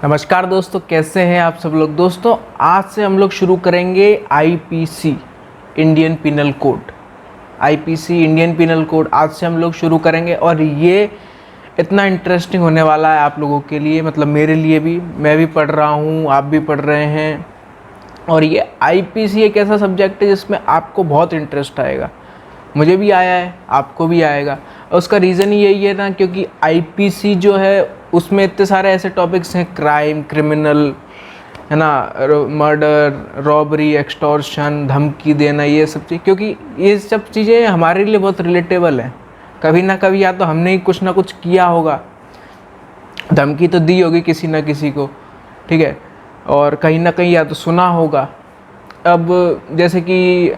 नमस्कार दोस्तों, कैसे हैं आप सब लोग। दोस्तों आज से हम लोग शुरू करेंगे IPC Indian penal code. IPC Indian penal code आज से हम लोग शुरू करेंगे और ये इतना इंटरेस्टिंग होने वाला है आप लोगों के लिए, मतलब मेरे लिए भी। मैं भी पढ़ रहा हूँ, आप भी पढ़ रहे हैं। और ये आईपीसी एक ऐसा सब्जेक्ट है जिसमें आपको बहुत इंटरेस्ट आएगा। मुझे भी आया है, आपको भी आएगा। और उसका रीज़न ही यही है ना, क्योंकि आईपीसी जो है उसमें इतने सारे ऐसे टॉपिक्स हैं, क्राइम, क्रिमिनल, है ना, मर्डर, रॉबरी, एक्सटॉर्शन, धमकी देना, ये सब चीज़। क्योंकि ये सब चीज़ें हमारे लिए बहुत रिलेटेबल हैं। कभी ना कभी या तो हमने ही कुछ ना कुछ किया होगा, धमकी तो दी होगी किसी ना किसी को, ठीक है, और कहीं ना कहीं या तो सुना होगा। अब जैसे कि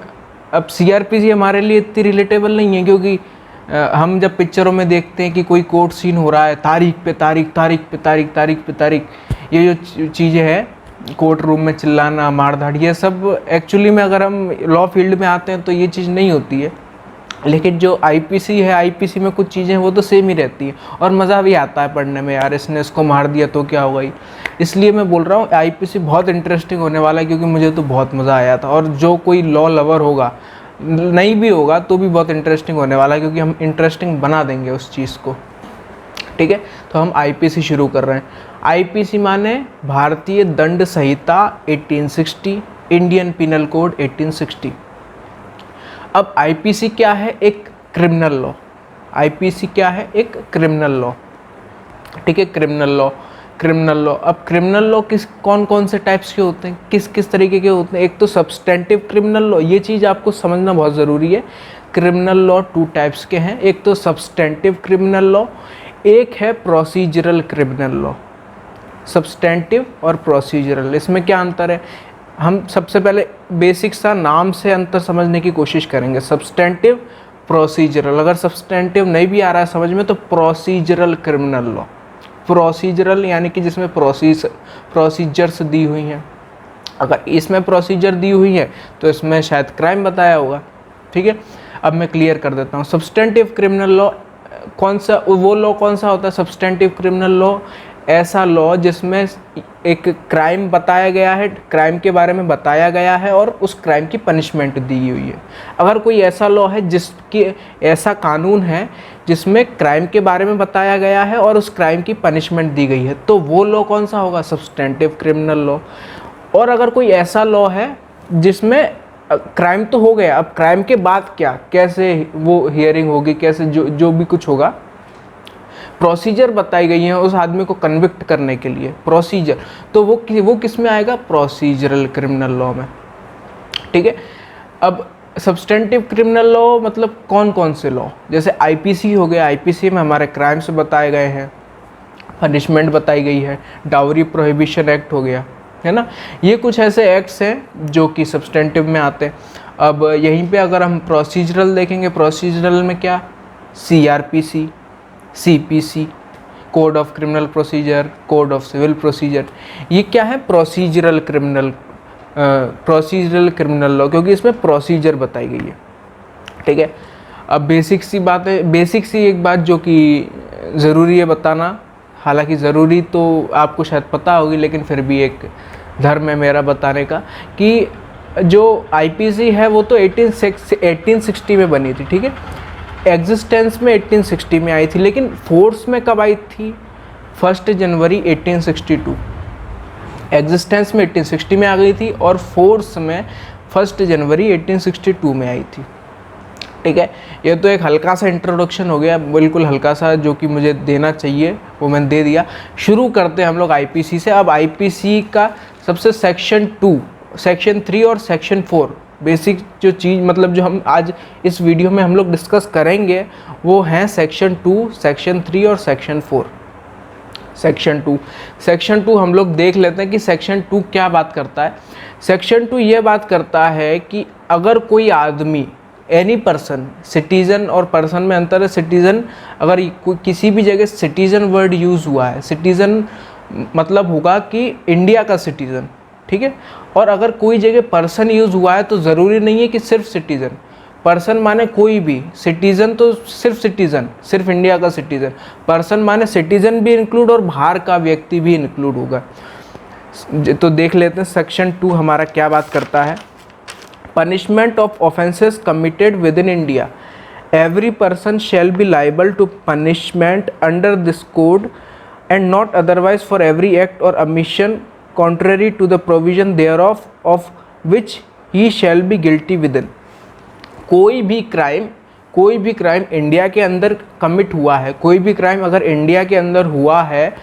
अब सीआरपीसी हमारे लिए इतनी रिलेटेबल नहीं है, क्योंकि हम जब पिक्चरों में देखते हैं कि कोई कोर्ट सीन हो रहा है, तारीख पे तारीख, तारीख पे तारीख, तारीख पे तारीख, ये जो चीज़ें हैं, कोर्ट रूम में चिल्लाना, मारधाड़, ये सब एक्चुअली में अगर हम लॉ फील्ड में आते हैं तो ये चीज़ नहीं होती है। लेकिन जो आईपीसी है, आईपीसी में कुछ चीज़ें वो तो सेम ही रहती हैं और मज़ा भी आता है पढ़ने में। यार इसने इसको मार दिया तो क्या होगा ही। इसलिए मैं बोल रहा हूँ आईपीसी बहुत इंटरेस्टिंग होने वाला है, क्योंकि मुझे तो बहुत मज़ा आया था। और जो कोई लॉ लवर होगा, नहीं भी होगा तो भी बहुत इंटरेस्टिंग होने वाला है, क्योंकि हम इंटरेस्टिंग बना देंगे उस चीज़ को, ठीक है। तो हम आईपीसी शुरू कर रहे हैं। आईपीसी माने भारतीय दंड संहिता 1860, इंडियन पिनल कोड 1860। अब आईपीसी क्या है? एक क्रिमिनल लॉ। आईपीसी क्या है? एक क्रिमिनल लॉ, ठीक है, क्रिमिनल लॉ। क्रिमिनल लॉ, अब क्रिमिनल लॉ कौन कौन से टाइप्स के होते हैं, किस किस तरीके के होते हैं? एक तो सब्सटेंटिव क्रिमिनल लॉ, ये चीज़ आपको समझना बहुत ज़रूरी है। क्रिमिनल लॉ 2 टाइप्स के हैं, एक तो सब्सटेंटिव क्रिमिनल लॉ, एक है प्रोसीजरल क्रिमिनल लॉ। सब्सटेंटिव और प्रोसीजरल, इसमें क्या अंतर है? हम सबसे पहले बेसिक सा नाम से अंतर समझने की कोशिश करेंगे। Substantive, procedural. अगर सब्सटेंटिव नहीं भी आ रहा है समझ में तो प्रोसीजरल क्रिमिनल लॉ। प्रोसीजरल यानी कि जिसमें प्रोसीजर्स दी हुई हैं। अगर इसमें प्रोसीजर दी हुई है तो इसमें शायद क्राइम बताया होगा, ठीक है। अब मैं क्लियर कर देता हूँ। सब्सटेंटिव क्रिमिनल लॉ कौन सा, वो लॉ कौन सा होता है? सब्सटेंटिव क्रिमिनल लॉ ऐसा लॉ जिसमें एक क्राइम बताया गया है, क्राइम के बारे में बताया गया है और उस क्राइम की पनिशमेंट दी हुई है। अगर कोई ऐसा लॉ है जिसकी, ऐसा कानून है जिसमें क्राइम के बारे में बताया गया है और उस क्राइम की पनिशमेंट दी गई है, तो वो लॉ कौन सा होगा? Substantive criminal law. और अगर कोई ऐसा लॉ है जिसमें क्राइम तो हो गया, अब क्राइम के बाद क्या, कैसे वो हियरिंग होगी, कैसे जो भी कुछ होगा, प्रोसीजर बताई गई है उस आदमी को कन्विक्ट करने के लिए, प्रोसीजर, तो वो किस में आएगा? प्रोसीजरल क्रिमिनल लॉ में, ठीक है। अब सब्सटेंटिव क्रिमिनल लॉ मतलब कौन कौन से लॉ? जैसे आईपीसी हो गया, आईपीसी में हमारे क्राइम्स बताए गए हैं, पनिशमेंट बताई गई है। डाउरी प्रोहिबिशन एक्ट हो गया, है ना। ये कुछ ऐसे एक्ट्स हैं जो कि सब्सटेंटिव में आते हैं। अब यहीं पे अगर हम प्रोसीजरल देखेंगे, प्रोसीजरल में क्या? CrPC, CPC, code of criminal procedure, code of civil procedure, ये क्या है? प्रोसीजरल क्रिमिनल लॉ, क्योंकि इसमें प्रोसीजर बताई गई है, ठीक है। अब बेसिक सी बात है, बेसिक सी एक बात जो कि ज़रूरी है बताना, हालांकि ज़रूरी तो आपको शायद पता होगी, लेकिन फिर भी एक धर्म है मेरा बताने का, कि जो आईपीसी है वो तो 1860 में बनी थी, ठीक है। एग्जिस्टेंस में 1860 में आई थी, लेकिन फोर्स में कब आई थी? 1 जनवरी 1862। एग्जिस्टेंस में 1860 में आ गई थी और फोर्स में 1 जनवरी 1862 में आई थी, ठीक है। ये तो एक हल्का सा इंट्रोडक्शन हो गया, बिल्कुल हल्का सा, जो कि मुझे देना चाहिए वो मैंने दे दिया। शुरू करते हैं हम लोग आईपीसी से। अब आईपीसी का सबसे सेक्शन 2, सेक्शन 3 और सेक्शन 4 बेसिक जो चीज़, मतलब जो हम आज इस वीडियो में हम लोग डिस्कस करेंगे वो हैं सेक्शन 2, सेक्शन 3 और सेक्शन 4। सेक्शन 2 हम लोग देख लेते हैं कि सेक्शन 2 क्या बात करता है। सेक्शन 2 ये बात करता है कि अगर कोई आदमी, एनी पर्सन, सिटीज़न और पर्सन में अंतर है। सिटीज़न, अगर किसी भी जगह सिटीज़न वर्ड यूज़ हुआ है, सिटीज़न मतलब होगा कि इंडिया का सिटीज़न, ठीक है। और अगर कोई जगह पर्सन यूज़ हुआ है तो ज़रूरी नहीं है कि सिर्फ सिटीज़न, पर्सन माने कोई भी, सिटीजन तो सिर्फ सिटीजन, सिर्फ इंडिया का सिटीजन, पर्सन माने सिटीजन भी इंक्लूड और बाहर का व्यक्ति भी इंक्लूड होगा। तो देख लेते हैं सेक्शन 2 हमारा क्या बात करता है। Punishment of offences committed within India, every person shall be liable to punishment under this code and not otherwise for every act or omission contrary to the provision thereof of which he shall be guilty within। कोई भी crime India के अंदर commit हुआ है, कोई भी crime अगर India के अंदर हुआ है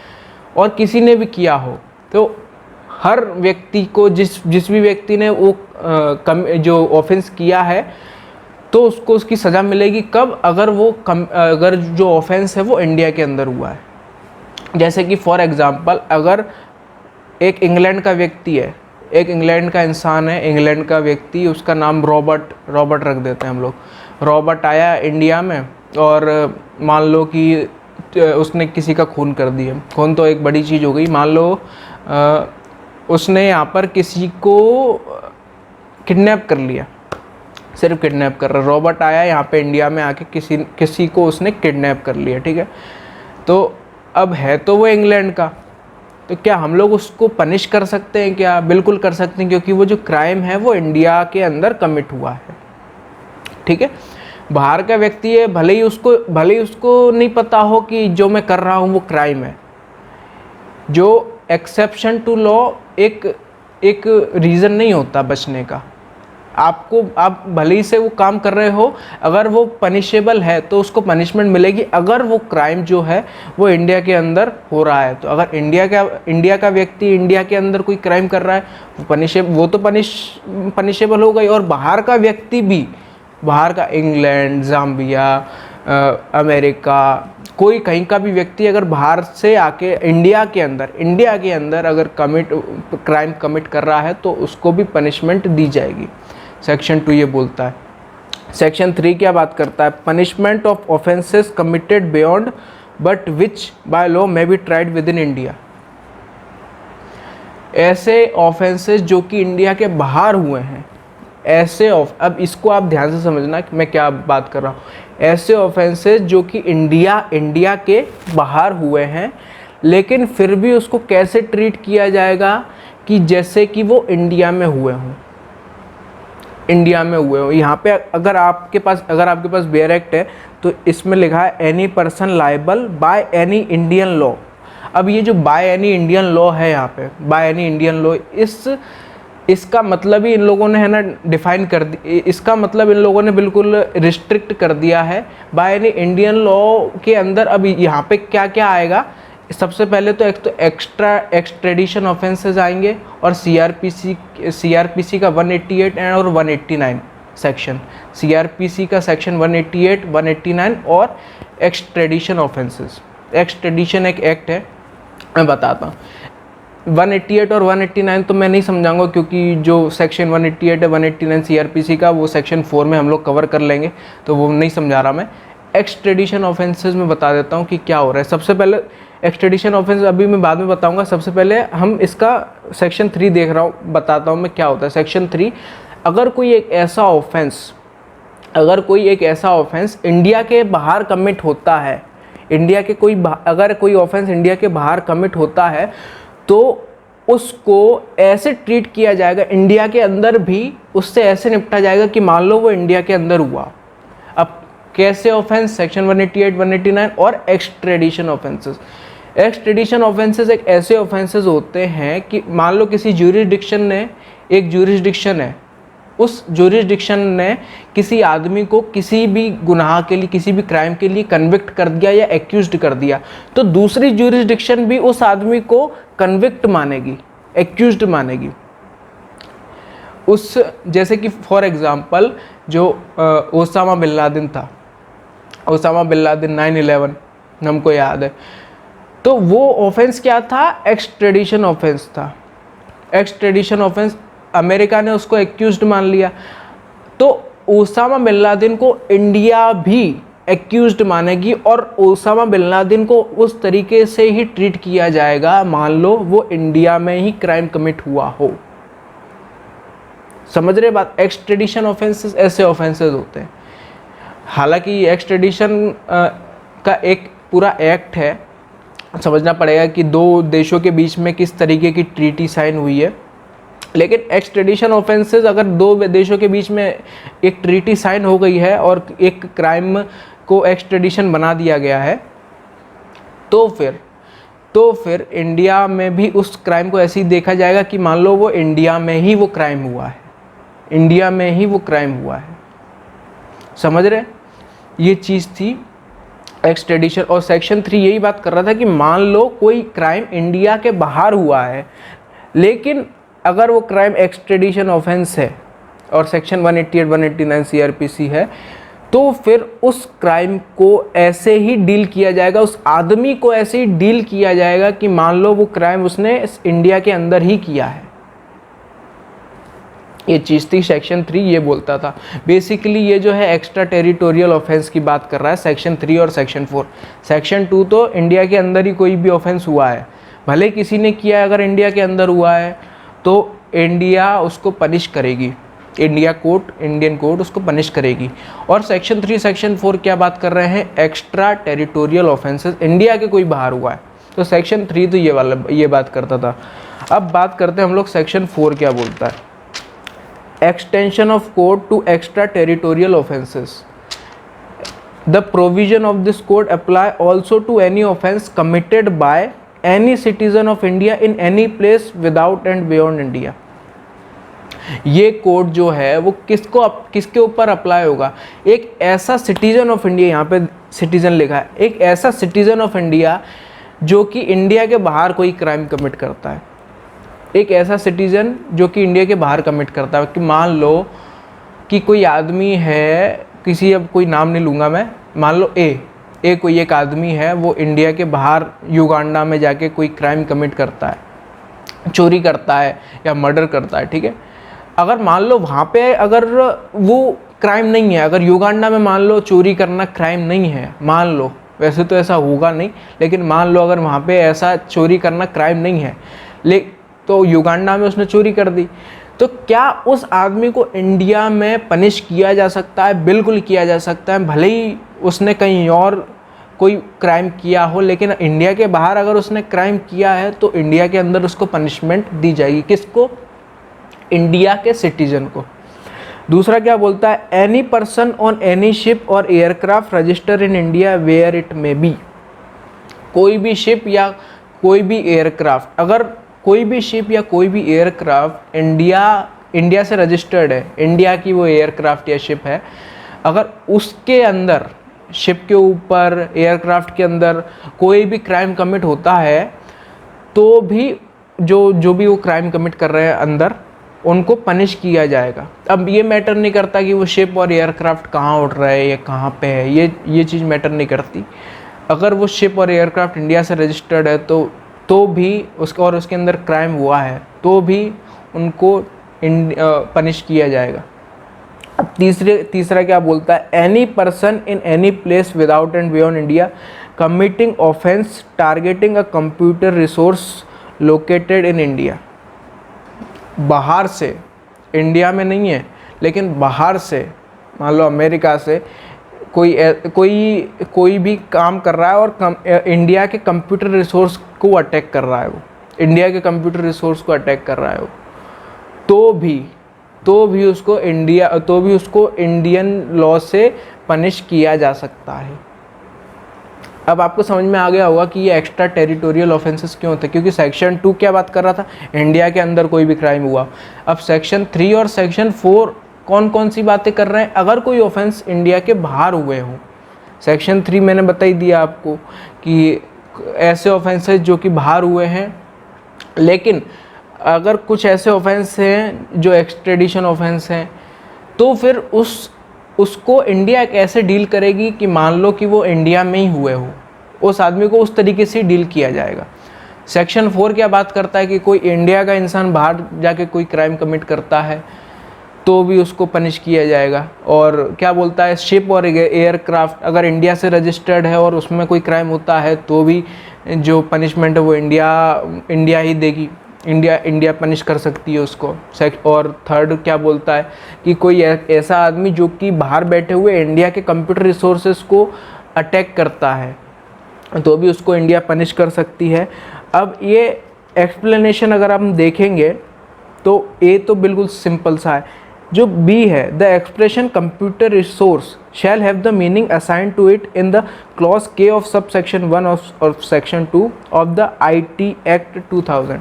और किसी ने भी किया हो, तो हर व्यक्ति को जिस भी व्यक्ति ने वो जो ऑफेंस किया है तो उसको उसकी सज़ा मिलेगी। कब? अगर जो ऑफेंस है वो इंडिया के अंदर हुआ है। जैसे कि फॉर एग्ज़ाम्पल, अगर एक इंग्लैंड का व्यक्ति है, एक इंग्लैंड का इंसान है, इंग्लैंड का व्यक्ति, उसका नाम रॉबर्ट रख देते हैं हम लोग। रॉबर्ट आया इंडिया में और मान लो कि उसने किसी का खून कर दिया। खून तो एक बड़ी चीज़ हो गई। मान लो उसने यहाँ पर किसी को किडनैप कर लिया, सिर्फ किडनैप कर रहा। रॉबर्ट आया यहाँ पे इंडिया में आके किसी को उसने किडनैप कर लिया, ठीक है। तो अब है तो वो इंग्लैंड का, तो क्या हम लोग उसको पनिश कर सकते हैं क्या? बिल्कुल कर सकते हैं, क्योंकि वो जो क्राइम है वो इंडिया के अंदर कमिट हुआ है, ठीक है। बाहर का व्यक्ति है, भले ही उसको नहीं पता हो कि जो मैं कर रहा हूँ वो क्राइम है। जो एक्सेप्शन टू लॉ एक रीज़न नहीं होता बचने का। आप भले ही से वो काम कर रहे हो, अगर वो पनिशेबल है तो उसको पनिशमेंट मिलेगी। अगर वो क्राइम जो है वो इंडिया के अंदर हो रहा है, तो अगर इंडिया का व्यक्ति इंडिया के अंदर कोई क्राइम कर रहा है वो तो पनिशेबल हो गई। और बाहर का व्यक्ति भी, बाहर का इंग्लैंड, जाम्बिया, अमेरिका, कोई कहीं का भी व्यक्ति अगर बाहर से आके इंडिया के अंदर अगर क्राइम कमिट कर रहा है तो उसको भी पनिशमेंट दी जाएगी। सेक्शन 2 ये बोलता है। सेक्शन 3 क्या बात करता है? Punishment of offences committed beyond but which by law may be tried with in India. ऐसे ऑफेंसेस जो कि इंडिया के बाहर हुए हैं, अब इसको आप ध्यान से समझना कि मैं क्या बात कर रहा हूँ। ऐसे ऑफेंसेस जो कि इंडिया के बाहर हुए हैं, लेकिन फिर भी उसको कैसे ट्रीट किया जाएगा कि जैसे कि वो इंडिया में हुए हों। यहाँ पे अगर आपके पास बेयर एक्ट है तो इसमें लिखा है any person liable by any Indian law. अब ये जो बाय एनी इंडियन लॉ है, यहाँ पे बाय एनी इंडियन लॉ, इसका मतलब ही इन लोगों ने है ना डिफाइन कर दी। इसका मतलब इन लोगों ने बिल्कुल रिस्ट्रिक्ट कर दिया है बाय एनी इंडियन लॉ के अंदर। अब यहाँ पे क्या क्या आएगा? सबसे पहले तो एक्सट्रेडिशन ऑफेंसेस आएंगे और सीआरपीसी का 188 और 189 सेक्शन, सीआरपीसी का सेक्शन 188, 189 और एक्सट्रेडिशन ऑफेंसेस। एक्सट्रेडिशन एक एक्ट है, मैं बताता हूँ। 188 और 189 तो मैं नहीं समझाऊंगा, क्योंकि जो सेक्शन 188 है 189 सीआरपीसी का, वो सेक्शन 4 में हम लोग कवर कर लेंगे, तो वो नहीं समझा रहा मैं। एक्सट्रेडिशन ऑफेंसेस में बता देता हूँ कि क्या हो रहा है। सबसे पहले एक्सट्रेडिशन ऑफेंस अभी मैं बाद में बताऊंगा, सबसे पहले हम इसका सेक्शन 3 देख रहा हूँ, बताता हूँ मैं क्या होता है। सेक्शन 3, अगर कोई एक ऐसा ऑफेंस इंडिया के बाहर कमिट होता है, अगर कोई ऑफेंस इंडिया के बाहर कमिट होता है तो उसको ऐसे ट्रीट किया जाएगा, इंडिया के अंदर भी उससे ऐसे निपटा जाएगा कि मान लो वो इंडिया के अंदर हुआ। अब कैसे ऑफेंस? सेक्शन 188, 189 और एक्सट्रेडिशन ऑफेंसेस। एक्सट्रेडिशन ऑफेंसेस एक ऐसे ऑफेंसेस होते हैं कि मान लो किसी ज्यूरिसडिक्शन है, उस ज्यूरिसडिक्शन ने किसी आदमी को किसी भी गुनाह के लिए, किसी भी क्राइम के लिए कन्विक्ट कर दिया या एक्यूज्ड कर दिया, तो दूसरी ज्यूरिसडिक्शन भी उस आदमी को कन्विक्ट मानेगी, एक्यूज्ड मानेगी। जैसे कि फॉर एग्जांपल जो ओसामा बिन लादेन था, ओसामा बिन लादेन 9/11 हमको याद है, तो वो ऑफेंस क्या था? एक्सट्रेडिशन ऑफेंस था। एक्सट्रेडिशन ऑफेंस अमेरिका ने उसको एक्यूज्ड मान लिया, तो ओसामा बिन लादेन को इंडिया भी एक्यूज्ड मानेगी और ओसामा बिन लादेन को उस तरीके से ही ट्रीट किया जाएगा मान लो वो इंडिया में ही क्राइम कमिट हुआ हो। समझ रहे बात। एक्सट्रेडिशन ऑफेंसेस ऐसे ऑफेंसेस होते हैं, हालांकि एक्सट्रेडिशन का एक पूरा एक्ट है, समझना पड़ेगा कि दो देशों के बीच में किस तरीके की ट्रीटी साइन हुई है, लेकिन एक्सट्रेडिशन ऑफेंसेस अगर दो देशों के बीच में एक ट्रीटी साइन हो गई है और एक क्राइम को एक्सट्रेडिशन बना दिया गया है, तो फिर इंडिया में भी उस क्राइम को ऐसे ही देखा जाएगा कि मान लो वो इंडिया में ही वो क्राइम हुआ है, इंडिया में ही वो क्राइम हुआ है। समझ रहे, ये चीज़ थी एक्सट्रेडिशन। और सेक्शन 3 यही बात कर रहा था कि मान लो कोई क्राइम इंडिया के बाहर हुआ है, लेकिन अगर वो क्राइम एक्सट्रेडिशन ऑफेंस है और सेक्शन 188 189 सीआरपीसी है, तो फिर उस क्राइम को ऐसे ही डील किया जाएगा, उस आदमी को ऐसे ही डील किया जाएगा कि मान लो वो क्राइम उसने इंडिया के अंदर ही किया है। ये चीज़ थी सेक्शन 3, ये बोलता था बेसिकली। ये जो है एक्स्ट्रा टेरिटोरियल ऑफेंस की बात कर रहा है सेक्शन 3 और सेक्शन 4। सेक्शन 2 तो इंडिया के अंदर ही कोई भी ऑफेंस हुआ है, भले किसी ने किया है, अगर इंडिया के अंदर हुआ है तो इंडिया उसको पनिश करेगी, इंडियन कोर्ट उसको पनिश करेगी। और सेक्शन 3 सेक्शन 4 क्या बात कर रहे हैं, एक्स्ट्रा टेरिटोरियल ऑफेंसेस, इंडिया के कोई बाहर हुआ है, तो सेक्शन 3 तो ये बात करता था। अब बात करते हैं हम लोग सेक्शन 4 क्या बोलता है। Extension of code to extra territorial offences, the provision of this code apply also to any offence committed by any citizen of India in any place without and beyond India. ये code जो है वो किसके ऊपर apply होगा, एक ऐसा citizen of India, यहाँ पे सिटीजन लिखा है, एक ऐसा सिटीजन ऑफ इंडिया जो कि इंडिया के बाहर कोई क्राइम कमिट करता है, एक ऐसा सिटीजन जो कि इंडिया के बाहर कमिट करता है। कि मान लो कि कोई आदमी है, किसी, अब कोई नाम नहीं लूँगा मैं, मान लो ए कोई एक आदमी है, वो इंडिया के बाहर युगांडा में जाके कोई क्राइम कमिट करता है, चोरी करता है या मर्डर करता है, ठीक है। अगर मान लो वहाँ पे अगर वो क्राइम नहीं है, अगर युगांडा में मान लो चोरी करना क्राइम नहीं है, मान लो, वैसे तो ऐसा होगा नहीं, लेकिन मान लो अगर वहाँ पे ऐसा चोरी करना क्राइम नहीं है, तो युगांडा में उसने चोरी कर दी, तो क्या उस आदमी को इंडिया में पनिश किया जा सकता है? बिल्कुल किया जा सकता है, भले ही उसने कहीं और कोई क्राइम किया हो, लेकिन इंडिया के बाहर अगर उसने क्राइम किया है तो इंडिया के अंदर उसको पनिशमेंट दी जाएगी। किसको? इंडिया के सिटीजन को। दूसरा क्या बोलता है, any person on any ship और aircraft register in India where it may be. कोई भी शिप या कोई भी एयरक्राफ्ट, अगर कोई भी शिप या कोई भी एयरक्राफ्ट इंडिया से रजिस्टर्ड है, इंडिया की वो एयरक्राफ्ट या शिप है, अगर उसके अंदर, शिप के ऊपर, एयरक्राफ्ट के अंदर कोई भी क्राइम कमिट होता है, तो भी जो भी वो क्राइम कमिट कर रहे हैं अंदर, उनको पनिश किया जाएगा। अब ये मैटर नहीं करता कि वो शिप और एयरक्राफ्ट कहाँ उड़ रहा है या कहाँ पे है, ये चीज़ मैटर नहीं करती। अगर वो शिप और एयरक्राफ्ट इंडिया से रजिस्टर्ड है तो भी उसके अंदर क्राइम हुआ है, तो भी उनको पनिश किया जाएगा। अब तीसरा क्या बोलता है, any person in any place without and beyond India committing offence targeting a computer resource located in India. बाहर से, इंडिया में नहीं है लेकिन बाहर से, मान लो अमेरिका से कोई भी काम कर रहा है और इंडिया के कंप्यूटर रिसोर्स को अटैक कर रहा है, वो इंडिया के कंप्यूटर रिसोर्स को अटैक कर रहा है वो, तो भी उसको इंडियन लॉ से पनिश किया जा सकता है। अब आपको समझ में आ गया होगा कि ये एक्स्ट्रा टेरिटोरियल ऑफेंसेस क्यों होते हैं, क्योंकि सेक्शन 2 क्या बात कर रहा था, इंडिया के अंदर कोई भी क्राइम हुआ। अब सेक्शन 3 और सेक्शन 4 कौन सी बातें कर रहे हैं, अगर कोई ऑफेंस इंडिया के बाहर हुए हों। सेक्शन 3 मैंने बता ही दिया आपको कि ऐसे ऑफेंसेस जो कि बाहर हुए हैं, लेकिन अगर कुछ ऐसे ऑफेंस हैं जो एक्सट्रेडिशन ऑफेंस हैं, तो फिर उसको इंडिया कैसे डील करेगी कि मान लो कि वो इंडिया में ही हुए हो, उस आदमी को उस तरीके से डील किया जाएगा। सेक्शन 4 क्या बात करता है कि कोई इंडिया का इंसान बाहर जाके कोई क्राइम कमिट करता है तो भी उसको पनिश किया जाएगा। और क्या बोलता है, शिप और एयरक्राफ्ट अगर इंडिया से रजिस्टर्ड है और उसमें कोई क्राइम होता है तो भी जो पनिशमेंट है वो इंडिया ही देगी। इंडिया पनिश कर सकती है उसको। और थर्ड क्या बोलता है कि कोई ऐसा आदमी जो कि बाहर बैठे हुए इंडिया के कंप्यूटर रिसोर्सेज को अटैक करता है तो भी उसको इंडिया पनिश कर सकती है। अब ये एक्सप्लेनेशन अगर हम देखेंगे तो ए तो बिल्कुल सिंपल सा है। जो बी है, the expression computer resource shall have the meaning assign to it in the clause K of subsection 1 of section 2 of the IT act 2000।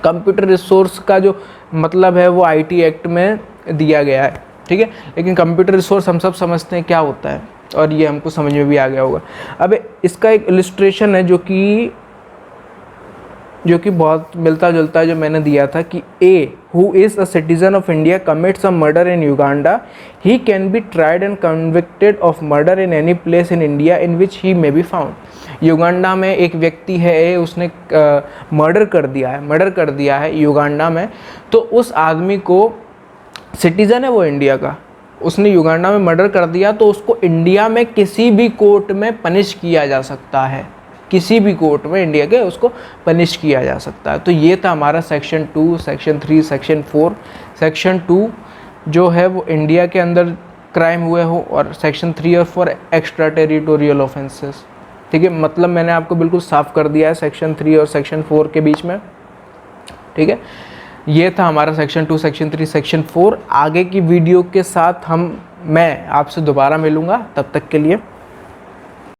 Computer resource का जो मतलब है वो IT एक्ट में दिया गया है, ठीक है। लेकिन कंप्यूटर रिसोर्स हम सब समझते हैं क्या होता है और ये हमको समझ में भी आ गया होगा। अब इसका एक इलस्ट्रेशन है जो कि बहुत मिलता जुलता है जो मैंने दिया था कि A who is a citizen of India commits a murder in Uganda, he can be tried and convicted of murder in any place in India in which he may be found. Uganda में एक व्यक्ति है ए, उसने murder कर दिया है Uganda में, तो उस आदमी को, सिटीज़न है वो इंडिया का, उसने युगांडा में मर्डर कर दिया तो उसको इंडिया में किसी भी कोर्ट में पनिश किया जा सकता है, किसी भी कोर्ट में इंडिया के उसको पनिश किया जा सकता है। तो ये था हमारा सेक्शन 2, सेक्शन 3, सेक्शन 4। सेक्शन 2 जो है वो इंडिया के अंदर क्राइम हुए हो और सेक्शन 3 और 4 एक्स्ट्रा टेरिटोरियल ऑफेंसेस, ठीक है। मतलब मैंने आपको बिल्कुल साफ कर दिया है सेक्शन 3 और सेक्शन 4 के बीच में, ठीक है। ये था हमारा सेक्शन 2, सेक्शन 3, सेक्शन 4। आगे की वीडियो के साथ मैं आपसे दोबारा मिलूँगा, तब तक के लिए